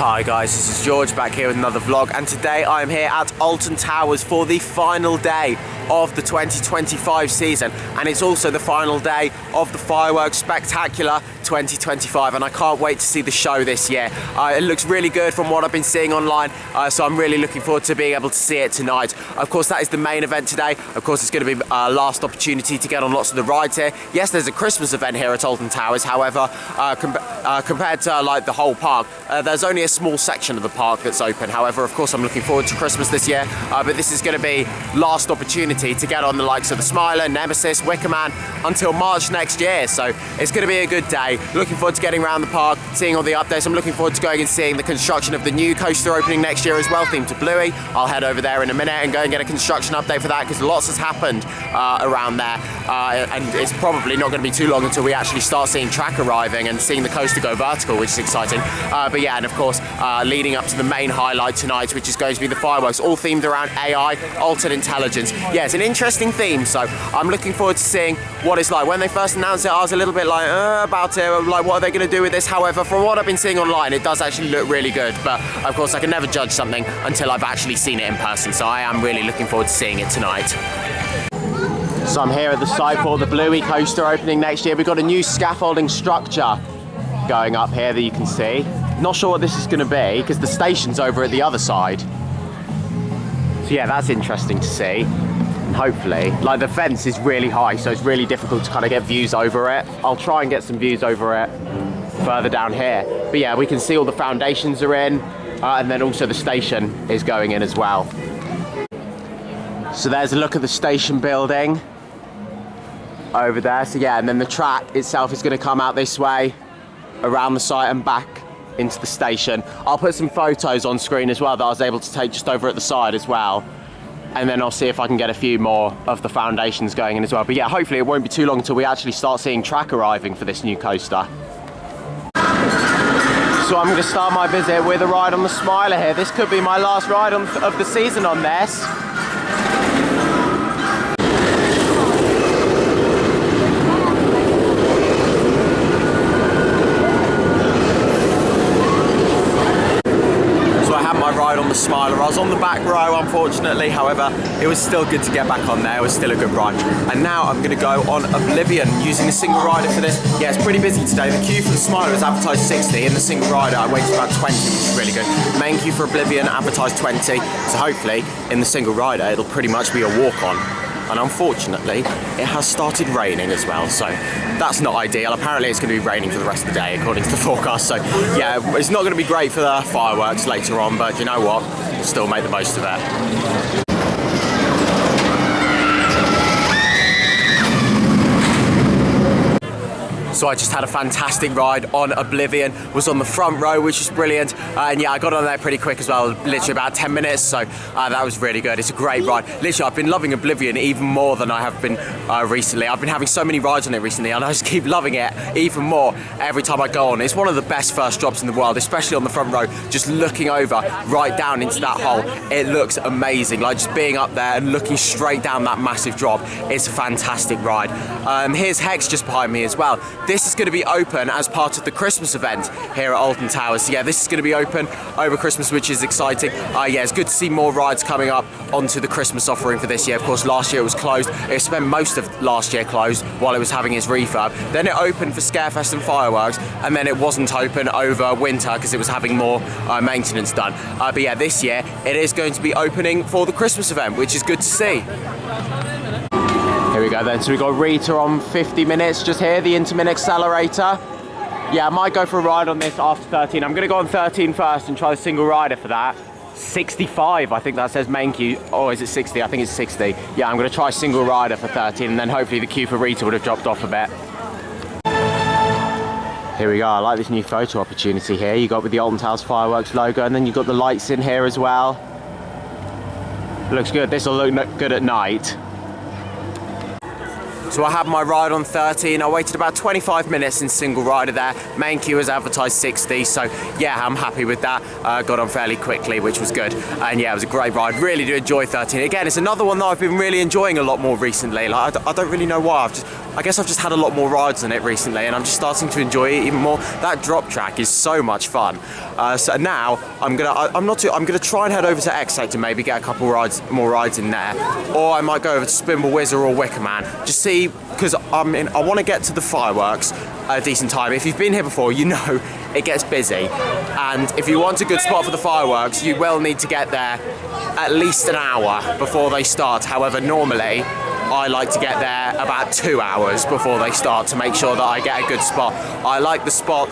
Hi guys, this is George back here with another vlog, and today I am here at Alton Towers for the final day of the 2025 season, and it's also the final day of the Fireworks Spectacular 2025, and I can't wait to see the show this year. It looks really good from what I've been seeing online, so I'm really looking forward to being able to see it tonight. Of course, that is the main event today. Of course, it's going to be a last opportunity to get on lots of the rides here. Yes, there's a Christmas event here at Alton Towers, however, compared to like the whole park, there's only a small section of the park that's open. However, of course, I'm looking forward to Christmas this year, but this is going to be last opportunity to get on the likes of the Smiler, Nemesis, Wicker Man until March next year, so it's going to be a good day. Looking forward to getting around the park, seeing all the updates. I'm looking forward to going and seeing the construction of the new coaster opening next year as well, themed to Bluey. I'll head over there in a minute and go and get a construction update for that, because lots has happened around there, and it's probably not going to be too long until we actually start seeing track arriving and seeing the coaster go vertical, which is exciting. But yeah, and of course, leading up to the main highlight tonight, which is going to be the fireworks, all themed around AI, Alton Intelligence. Yeah, it's an interesting theme, so I'm looking forward to seeing what it's like. When they first announced it, I was a little bit like, about it, like what are they going to do with this? However, from what I've been seeing online, it does actually look really good, but of course I can never judge something until I've actually seen it in person, so I am really looking forward to seeing it tonight. So I'm here at the site for the Bluey coaster opening next year. We've got a new scaffolding structure going up here that you can see. Not sure what this is going to be, because the station's over at the other side. So yeah, that's interesting to see. And hopefully, like, the fence is really high, so it's really difficult to kind of get views over it. I'll try and get some views over it further down here. But yeah, we can see all the foundations are in, and then also the station is going in as well. So there's a look at the station building over there. So yeah, and then the track itself is going to come out this way, around the site and back into the station. I'll put some photos on screen as well that I was able to take just over at the side as well. And then I'll see if I can get a few more of the foundations going in as well. But yeah, hopefully it won't be too long until we actually start seeing track arriving for this new coaster. So I'm going to start my visit with a ride on the Smiler here. This could be my last ride of the season on this. Ride on the Smiler. I was on the back row, unfortunately, however, it was still good to get back on there. It was still a good ride. And now I'm going to go on Oblivion using the single rider for this. Yeah, it's pretty busy today. The queue for the Smiler is advertised 60. In the single rider, I waited about 20, which is really good. Main queue for Oblivion advertised 20. So hopefully, in the single rider, it'll pretty much be a walk-on. And unfortunately, it has started raining as well, so that's not ideal. Apparently it's going to be raining for the rest of the day, according to the forecast, so yeah, it's not going to be great for the fireworks later on, but you know what, we'll still make the most of it. So I just had a fantastic ride on Oblivion, was on the front row, which was brilliant, and yeah, I got on there pretty quick as well, literally about 10 minutes, so that was really good. It's a great ride. Literally, I've been loving Oblivion even more than I have been recently. I've been having so many rides on it recently, and I just keep loving it even more every time I go on. It's one of the best first drops in the world, especially on the front row, just looking over right down into that hole. It looks amazing, like just being up there and looking straight down that massive drop. It's a fantastic ride. Here's Hex just behind me as well. This is going to be open as part of the Christmas event here at Alton Towers. So yeah, this is going to be open over Christmas, which is exciting. Yeah, it's good to see more rides coming up onto the Christmas offering for this year. Of course, last year it was closed. It spent most of last year closed while it was having its refurb. Then it opened for Scarefest and fireworks, and then it wasn't open over winter because it was having more maintenance done. But yeah, this year it is going to be opening for the Christmas event, which is good to see. Here we go then, so we've got Rita on 50 minutes just here, the Intermin accelerator. Yeah, I might go for a ride on this after 13. I'm going to go on 13 first and try the single rider for that. 65, I think that says main queue. Oh, is it 60? I think it's 60. Yeah, I'm going to try single rider for 13, and then hopefully the queue for Rita would have dropped off a bit. Here we go, I like this new photo opportunity here. You got with the Alton Towers fireworks logo, and then you've got the lights in here as well. Looks good. This will look good at night. So I had my ride on 13. I waited about 25 minutes in single rider there. Main queue was advertised 60, so yeah, I'm happy with that. Got on fairly quickly, which was good. And yeah, it was a great ride. Really do enjoy 13. Again, it's another one that I've been really enjoying a lot more recently. Like, I don't really know why. I guess I've just had a lot more rides on it recently, and I'm just starting to enjoy it even more. That drop track is so much fun. So now I'm gonna try and head over to X Sector, maybe get a couple more rides in there, or I might go over to Spinball Whizzer or Wicker Man. Just see, because I want to get to the fireworks at a decent time. If you've been here before, you know it gets busy, and if you want a good spot for the fireworks, you will need to get there at least an hour before they start. However, normally I like to get there about 2 hours before they start to make sure that I get a good spot. I like the spot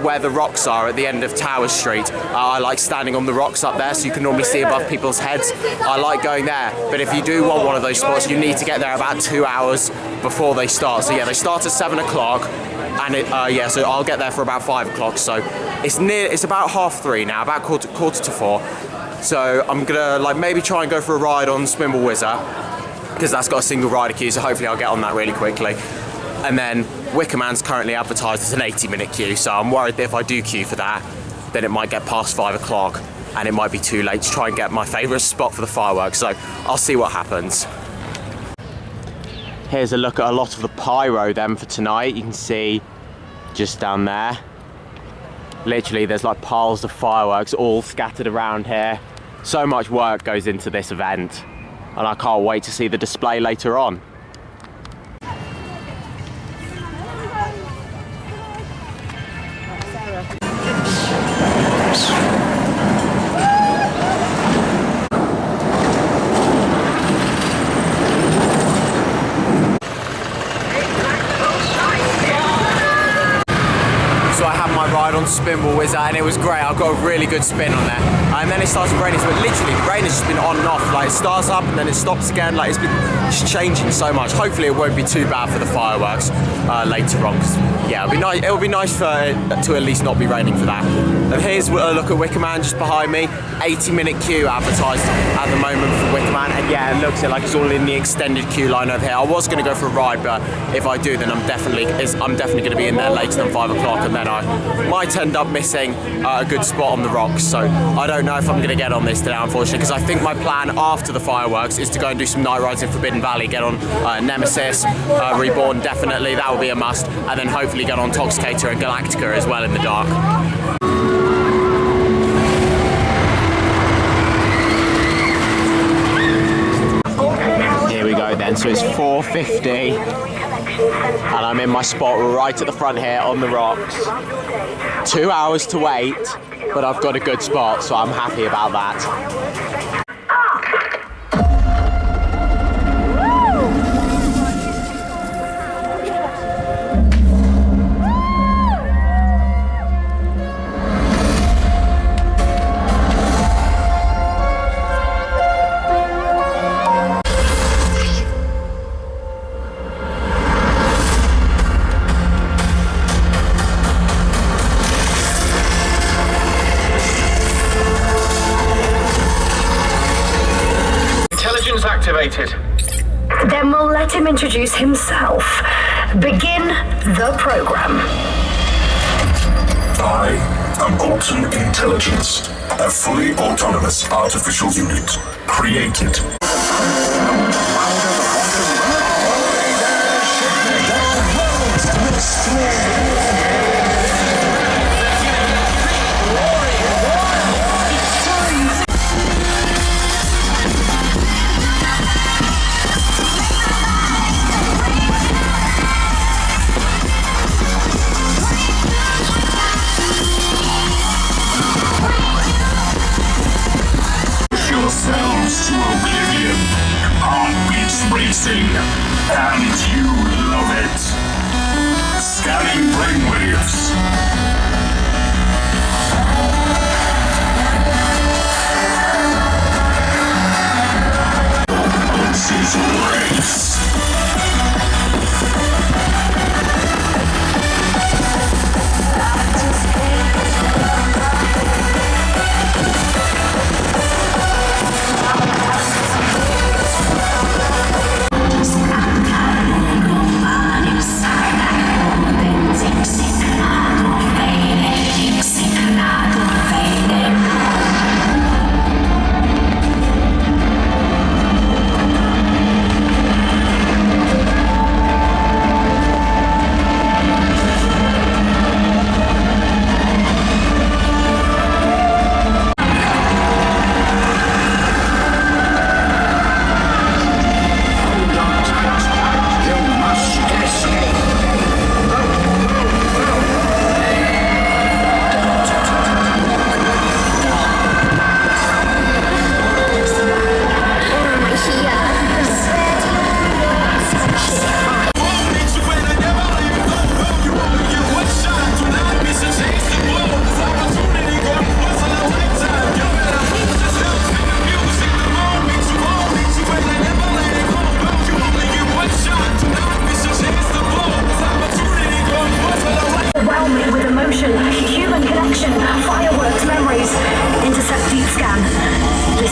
where the rocks are at the end of Tower Street. I like standing on the rocks up there so you can normally see above people's heads. I like going there, but if you do want one of those spots, you need to get there about 2 hours before they start. So yeah, they start at 7 o'clock, and so I'll get there for about 5 o'clock. So it's about 3:30 now, about quarter to 4. So I'm gonna maybe try and go for a ride on Spinball Whizzer, because that's got a single rider queue, so hopefully I'll get on that really quickly. And then Wicker Man's currently advertised as an 80-minute queue, so I'm worried that if I do queue for that, then it might get past 5 o'clock and it might be too late to try and get my favourite spot for the fireworks, so I'll see what happens. Here's a look at a lot of the pyro then for tonight. You can see just down there, literally there's like piles of fireworks all scattered around here. So much work goes into this event, and I can't wait to see the display later on. So I had my ride on Spinball Whizzer and it was great. I got a really good spin on there. And then it started raining, so literally the rain has just been on and off. Like, it starts up and then it stops again. Like, it's been just changing so much. Hopefully it won't be too bad for the fireworks later on. Yeah, it'll be nice for it to at least not be raining for that. And here's a look at Wicker Man just behind me. 80-minute queue advertised at the moment for Wicker Man, and yeah, it looks like it's all in the extended queue line over here. I was going to go for a ride, but if I do, then I'm definitely going to be in there later than 5 o'clock, and then I might end up missing a good spot on the rocks. So I don't know if I'm going to get on this today, unfortunately, because I think my plan after the fireworks is to go and do some night rides in Forbidden Valley, get on Nemesis, Reborn, definitely, that will be a must, and then hopefully get on Toxicator and Galactica as well in the dark. Here we go then, so it's 4:50 and I'm in my spot right at the front here on the rocks. 2 hours to wait, but I've got a good spot, so I'm happy about that. Activated. Then we'll let him introduce himself. Begin the program. I am Alton Intelligence, a fully autonomous artificial unit created. Yourselves to oblivion.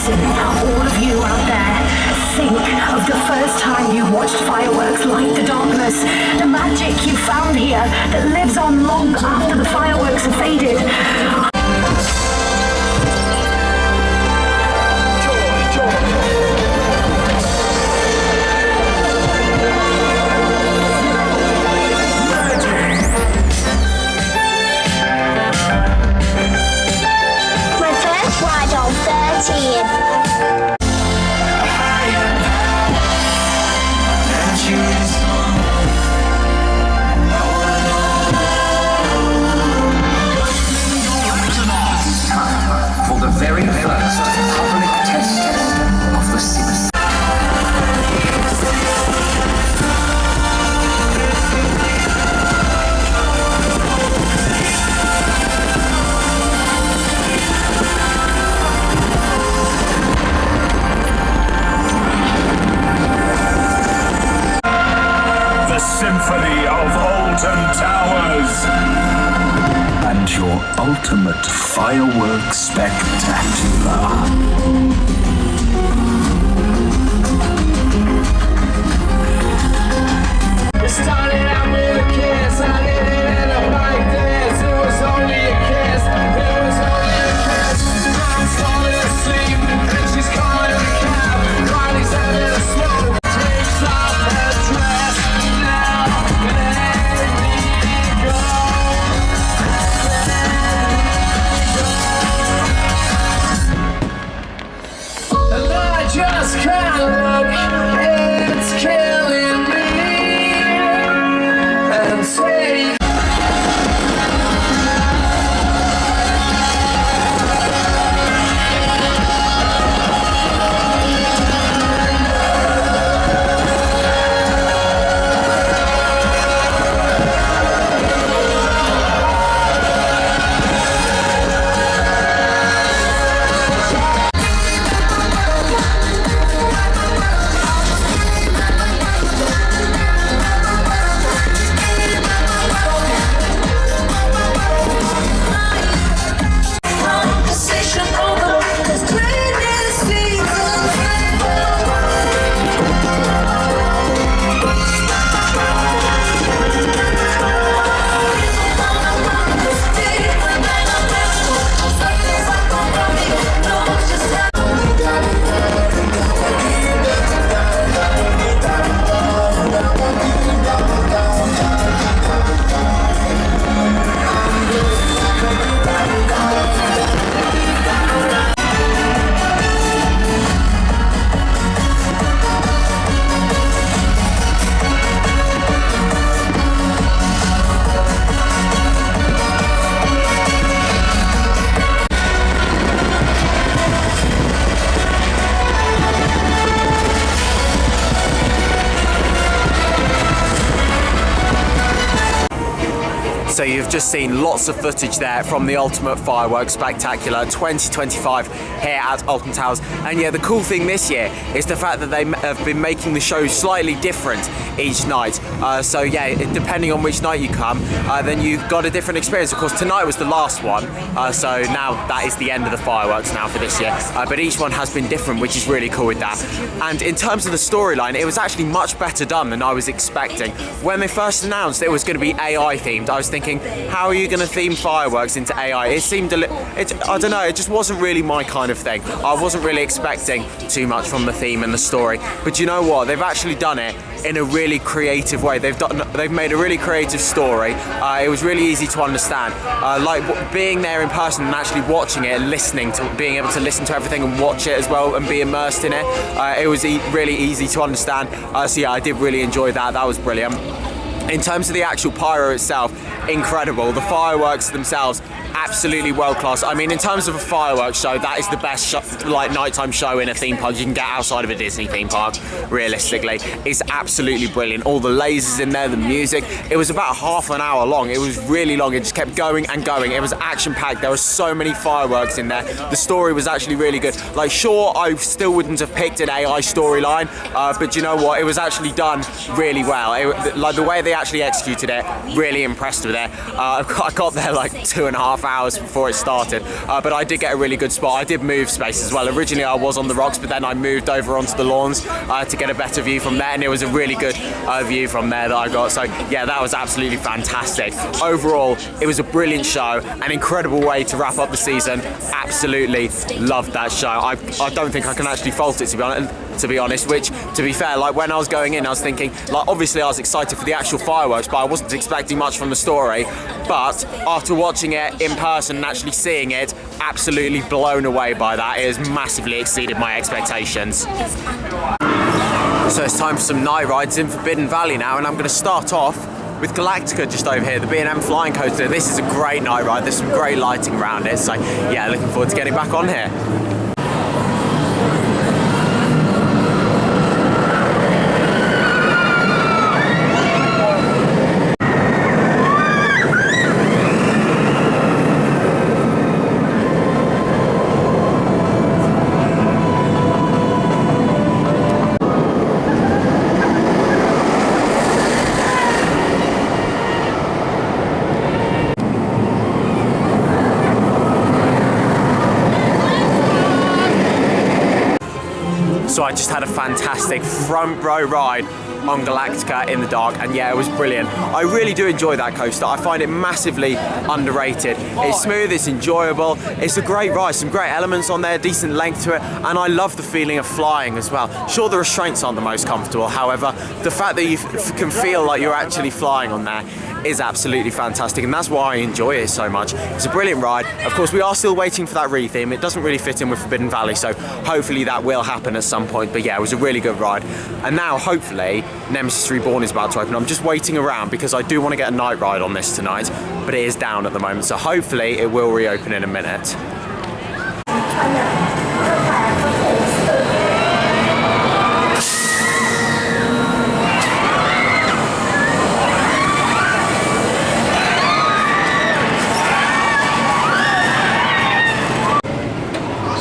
Listen, all of you out there, think of the first time you watched fireworks light the darkness, the magic you found here that lives on long after the fireworks have faded. My first ride on 13. For the very first public test of the Simpsons. The Symphony of Alton Towers. And your ultimate fireworks spectacular. It started out with a kiss, I did it in a bike dance. It was only a kiss, it was only a kiss. I'm falling asleep, and she's calling a cab. Riley's having a smoke, takes off her dress. Now let me go. And I just can't look, it's killing me. And say So you've just seen lots of footage there from the Ultimate Fireworks Spectacular 2025 here at Alton Towers. And yeah, the cool thing this year is the fact that they have been making the show slightly different each night. So yeah, depending on which night you come, then you've got a different experience. Of course, tonight was the last one, so now that is the end of the fireworks now for this year. But each one has been different, which is really cool with that. And in terms of the storyline, it was actually much better done than I was expecting. When they first announced it was going to be AI themed, I was thinking, how are you going to theme fireworks into AI? It seemed I don't know, it just wasn't really my kind of thing. I wasn't really expecting too much from the theme and the story. But you know what? They've actually done it in a really creative way. They've made a really creative story. It was really easy to understand. Like being there in person and actually watching it and being able to listen to everything and watch it as well and be immersed in it. It was really easy to understand. So yeah, I did really enjoy that. That was brilliant. In terms of the actual pyro itself, incredible. The fireworks themselves, absolutely world class. I mean, in terms of a fireworks show, that is the best nighttime show in a theme park you can get outside of a Disney theme park, realistically. It's absolutely brilliant. All the lasers in there, the music. It was about half an hour long. It was really long. It just kept going and going. It was action-packed. There were so many fireworks in there. The story was actually really good. Like, sure, I still wouldn't have picked an AI storyline, but you know what? It was actually done really well. Like, the way they actually executed it, really impressed with it. I got there like 2.5 of hours before it started, but I did get a really good spot. I did move space as well. Originally I was on the rocks, but then I moved over onto the lawns to get a better view from there, and it was a really good view from there that I got. So yeah, that was absolutely fantastic. Overall, it was a brilliant show, an incredible way to wrap up the season. Absolutely loved that show. I don't think I can actually fault it, to be honest, which, to be fair, like when I was going in, I was thinking, like, obviously I was excited for the actual fireworks, but I wasn't expecting much from the story. But after watching it in person and actually seeing it, absolutely blown away by that. It has massively exceeded my expectations. So it's time for some night rides in Forbidden Valley now, and I'm going to start off with Galactica just over here, the B&M flying coaster. This is a great night ride. There's some great lighting around it, so yeah, looking forward to getting back on here. So I just had a fantastic front row ride on Galactica in the dark, and yeah, it was brilliant. I really do enjoy that coaster. I find it massively underrated. It's smooth, it's enjoyable, it's a great ride, some great elements on there, decent length to it, and I love the feeling of flying as well. Sure, the restraints aren't the most comfortable, however, the fact that you can feel like you're actually flying on there is absolutely fantastic, and that's why I enjoy it so much. It's a brilliant ride. Of course, we are still waiting for that re-theme. It doesn't really fit in with Forbidden Valley, so hopefully that will happen at some point. But yeah, it was a really good ride. And now, hopefully, Nemesis Reborn is about to open. I'm just waiting around because I do want to get a night ride on this tonight, but it is down at the moment, so hopefully it will reopen in a minute.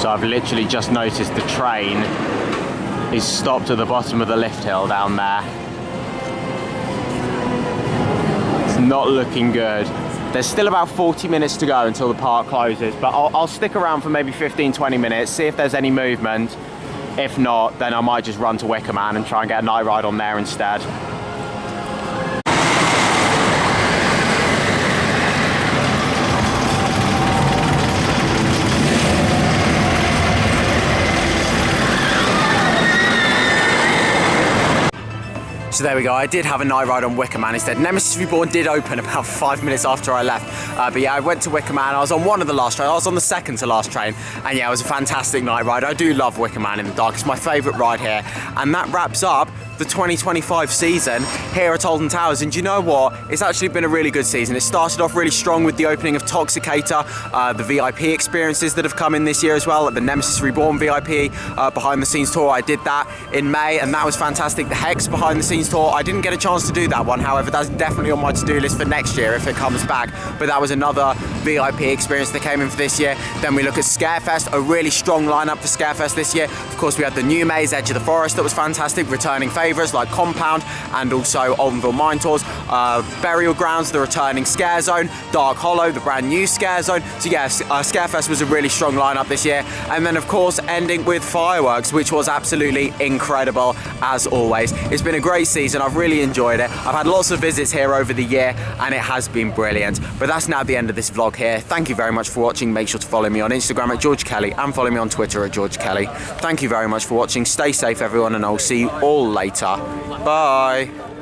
So I've literally just noticed the train is stopped at the bottom of the lift hill down there. It's not looking good. There's still about 40 minutes to go until the park closes, but I'll stick around for maybe 15-20 minutes, see if there's any movement. If not, then I might just run to Wickerman and try and get a night ride on there instead. So there we go, I did have a night ride on Wickerman instead. Nemesis Reborn did open about 5 minutes after I left. But yeah, I went to Wickerman, I was on one of the last trains, I was on the second to last train. And yeah, it was a fantastic night ride. I do love Wickerman in the dark, it's my favourite ride here. And that wraps up the 2025 season here at Alton Towers, and you know what? It's actually been a really good season. It started off really strong with the opening of Toxicator, the VIP experiences that have come in this year as well, like the Nemesis Reborn VIP behind the scenes tour. I did that in May, and that was fantastic. The Hex behind the scenes tour, I didn't get a chance to do that one, however, that's definitely on my to-do list for next year if it comes back, but that was another VIP experience that came in for this year. Then we look at Scarefest, a really strong lineup for Scarefest this year. Of course, we had the new maze, Edge of the Forest, that was fantastic, returning favourites like Compound and also Aldenville Mine Tours, Burial Grounds, the returning Scare Zone, Dark Hollow, the brand new Scare Zone. So yes, Scarefest was a really strong lineup this year. And then of course ending with Fireworks, which was absolutely incredible as always. It's been a great season, I've really enjoyed it. I've had lots of visits here over the year and it has been brilliant. But that's now the end of this vlog here. Thank you very much for watching. Make sure to follow me on Instagram at George Kelly and follow me on Twitter at George Kelly. Thank you very much for watching. Stay safe everyone, and I'll see you all later. Bye.